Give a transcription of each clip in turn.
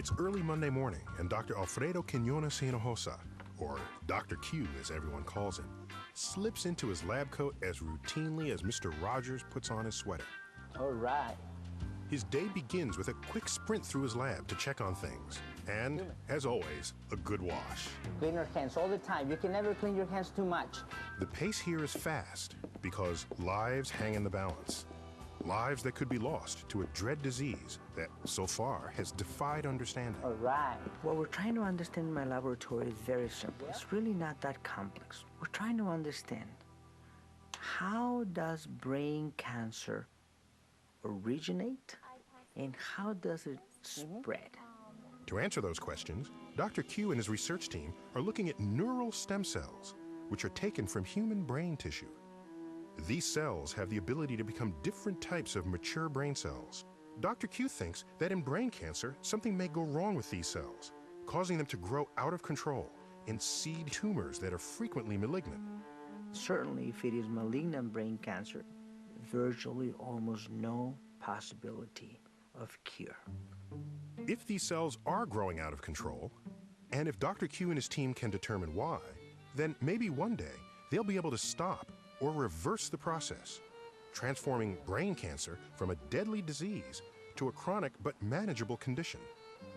It's early Monday morning, and Dr. Alfredo Quiñones Hinojosa, or Dr. Q as everyone calls him, slips into his lab coat as routinely as Mr. Rogers puts on his sweater. All right. His day begins with a quick sprint through his lab to check on things. And, as always, a good wash. Clean your hands all the time. You can never clean your hands too much. The pace here is fast because lives hang in the balance. Lives that could be lost to a dread disease that, so far, has defied understanding. All right. What we're trying to understand in my laboratory is very simple. It's really not that complex. We're trying to understand, how does brain cancer originate and how does it spread? To answer those questions, Dr. Q and his research team are looking at neural stem cells, which are taken from human brain tissue. These cells have the ability to become different types of mature brain cells. Dr. Q thinks that in brain cancer, something may go wrong with these cells, causing them to grow out of control and seed tumors that are frequently malignant. Certainly, if it is malignant brain cancer, virtually almost no possibility of cure. If these cells are growing out of control, and if Dr. Q and his team can determine why, then maybe one day they'll be able to stop or reverse the process, transforming brain cancer from a deadly disease to a chronic but manageable condition.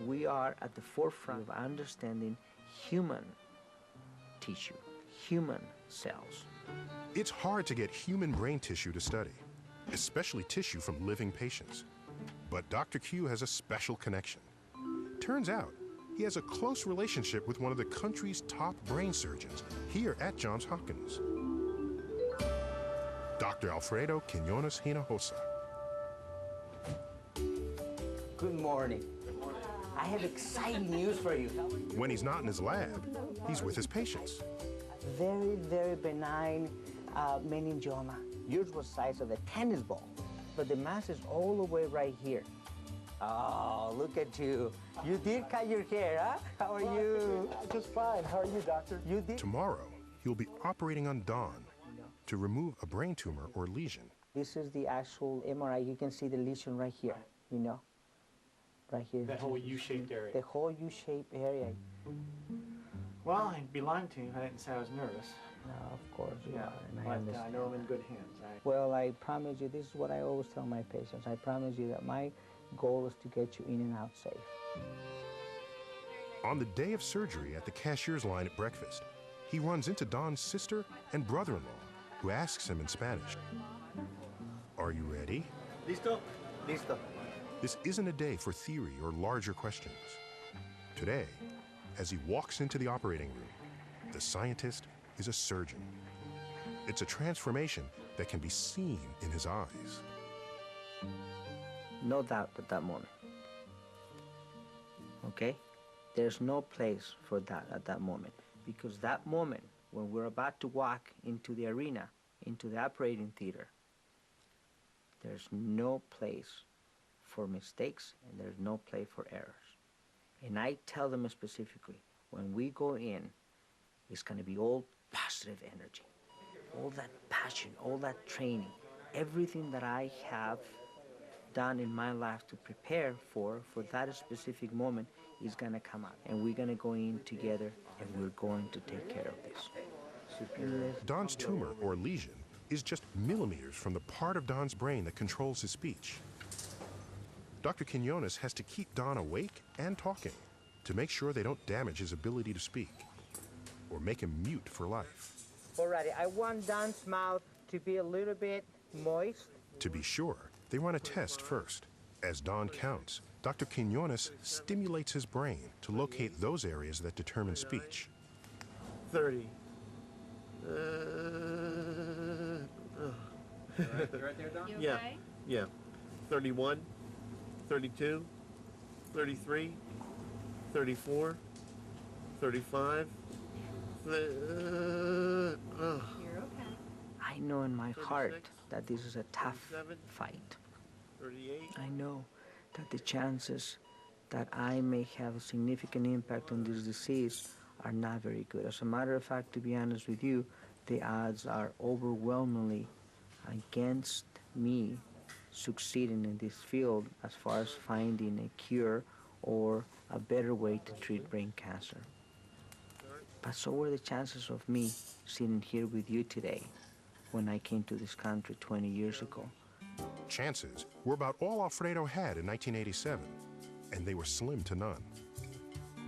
We are at the forefront of understanding human tissue, human cells. It's hard to get human brain tissue to study, especially tissue from living patients. But Dr. Q has a special connection. Turns out, he has a close relationship with one of the country's top brain surgeons here at Johns Hopkins. Dr. Alfredo Quiñones Hinojosa. Good morning. Good morning. I have exciting news for you. When he's not in his lab, he's with his patients. Very, very benign meningioma. Yours was the size of a tennis ball, but the mass is all the way right here. Oh, look at you. You did cut your hair, huh? How are you? Just fine. How are you, doctor? You did? Tomorrow, he'll be operating on Don to remove a brain tumor or lesion. This is the actual MRI. You can see the lesion right here, you know? Right here. That whole U-shaped area. The whole U-shaped area. Well, I'd be lying to you if I didn't say I was nervous. No, of course you are, and I but understand. I know I'm in good hands. Well, I promise you, this is what I always tell my patients. I promise you that my goal is to get you in and out safe. On the day of surgery at the cashier's line at breakfast, he runs into Don's sister and brother-in-law, who asks him in Spanish, "Are you ready?" Listo? Listo. This isn't a day for theory or larger questions. Today, as he walks into the operating room, the scientist is a surgeon. It's a transformation that can be seen in his eyes. No doubt at that moment. Okay? There's no place for that at that moment. Because that moment, when we're about to walk into the arena, into the operating theater, there's no place for mistakes and there's no place for errors. And I tell them specifically, when we go in, it's going to be all positive energy, all that passion, all that training, everything that I have done in my life to prepare for that specific moment is going to come out. And we're going to go in together and we're going to take care of this. Don's tumor or lesion is just millimeters from the part of Don's brain that controls his speech. Dr. Quiñones has to keep Don awake and talking to make sure they don't damage his ability to speak or make him mute for life. Alrighty, I want Don's mouth to be a little bit moist. To be sure, they run a test first. As Don counts, Dr. Quiñones stimulates his brain to locate those areas that determine speech. 30. You right there, Don? Yeah. Yeah. 31, 32, 33, 34, 35. You're okay. I know in my 36, heart that this is a tough 37, fight. 38. I know that the chances that I may have a significant impact on this disease are not very good. As a matter of fact, to be honest with you, the odds are overwhelmingly against me succeeding in this field as far as finding a cure or a better way to treat brain cancer. But so were the chances of me sitting here with you today when I came to this country 20 years ago. Chances were about all Alfredo had in 1987, and they were slim to none.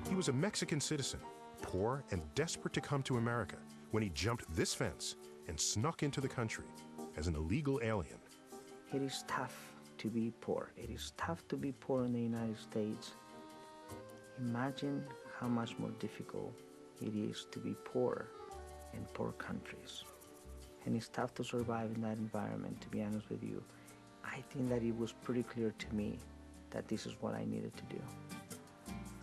He was a Mexican citizen, poor and desperate to come to America when he jumped this fence and snuck into the country as an illegal alien. It is tough to be poor. It is tough to be poor in the United States. Imagine how much more difficult it is to be poor in poor countries. And it's tough to survive in that environment, to be honest with you. I think that it was pretty clear to me that this is what I needed to do.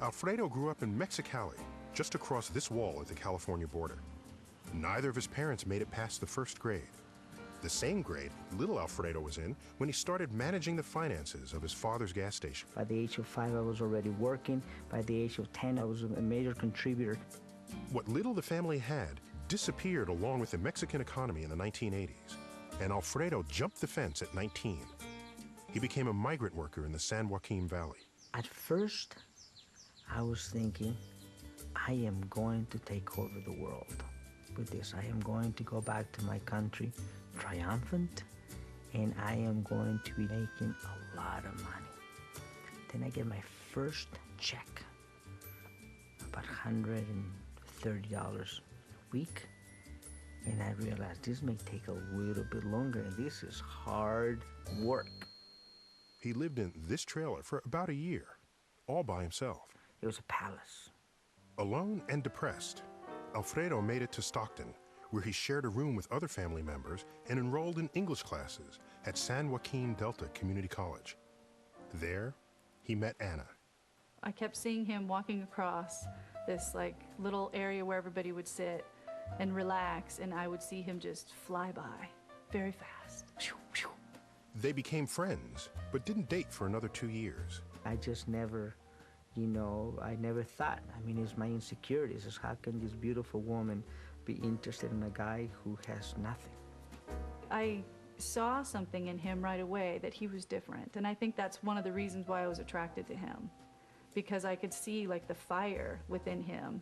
Alfredo grew up in Mexicali, just across this wall at the California border. Neither of his parents made it past the first grade. The same grade little Alfredo was in when he started managing the finances of his father's gas station. By the age of 5, I was already working. By the age of 10, I was a major contributor. What little the family had disappeared along with the Mexican economy in the 1980s, and Alfredo jumped the fence at 19. He became a migrant worker in the San Joaquin Valley. At first, I was thinking, I am going to take over the world with this. I am going to go back to my country triumphant, and I am going to be making a lot of money. Then I get my first check, about $130 a week, and I realized this may take a little bit longer, and this is hard work. He lived in this trailer for about a year, all by himself. It was a palace. Alone and depressed, Alfredo made it to Stockton, where he shared a room with other family members and enrolled in English classes at San Joaquin Delta Community College. There, he met Anna. I kept seeing him walking across this little area where everybody would sit and relax, and I would see him just fly by very fast. They became friends, but didn't date for another 2 years. I just never, I never thought. I mean, it's my insecurities. It's how can this beautiful woman be interested in a guy who has nothing? I saw something in him right away that he was different, and I think that's one of the reasons why I was attracted to him, because I could see the fire within him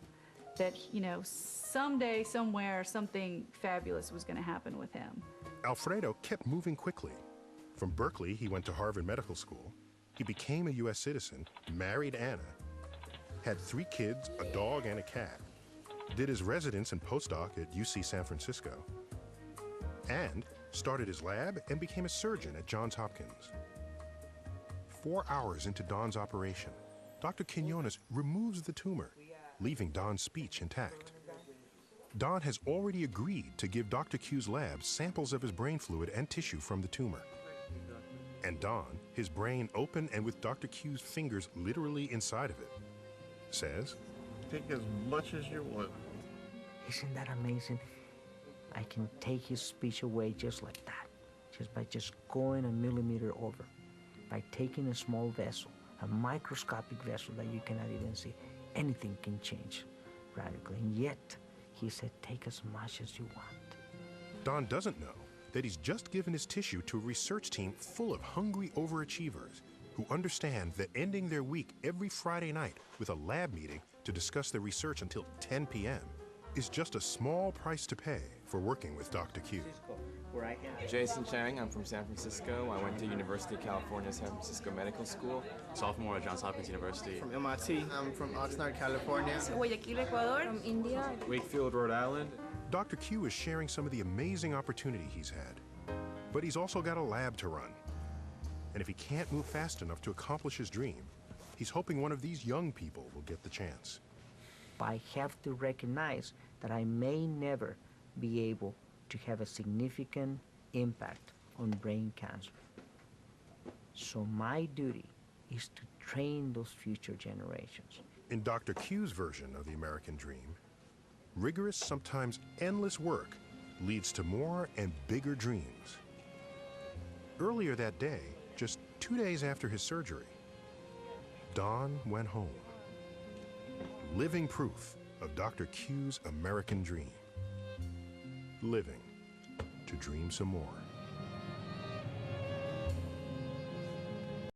that, someday, somewhere, something fabulous was going to happen with him. Alfredo kept moving quickly. From Berkeley, he went to Harvard Medical School. He became a U.S. citizen, married Anna, had 3 kids, a dog and a cat, did his residence and postdoc at UC San Francisco, and started his lab and became a surgeon at Johns Hopkins. 4 hours into Don's operation, Dr. Quinones removes the tumor, leaving Don's speech intact. Don has already agreed to give Dr. Q's lab samples of his brain fluid and tissue from the tumor. And Don, his brain open and with Dr. Q's fingers literally inside of it, says, Take as much as you want. Isn't that amazing? I can take his speech away just like that, just by going a millimeter over, by taking a small vessel, a microscopic vessel that you cannot even see. Anything can change radically, and yet he said, take as much as you want. Don doesn't know that he's just given his tissue to a research team full of hungry overachievers who understand that ending their week every Friday night with a lab meeting to discuss their research until 10 p.m. is just a small price to pay for working with Dr. Q. Jason Chang, I'm from San Francisco. I went to University of California, San Francisco Medical School. Sophomore at Johns Hopkins University. From MIT. I'm from Oxnard, California. Guayaquil, Ecuador. From India. Wakefield, Rhode Island. Dr. Q is sharing some of the amazing opportunity he's had, but he's also got a lab to run. And if he can't move fast enough to accomplish his dream, he's hoping one of these young people will get the chance. I have to recognize that I may never be able to have a significant impact on brain cancer. So my duty is to train those future generations. In Dr. Q's version of the American dream, rigorous, sometimes endless work leads to more and bigger dreams. Earlier that day, just 2 days after his surgery, Don went home. Living proof of Dr. Q's American dream. Living to dream some more.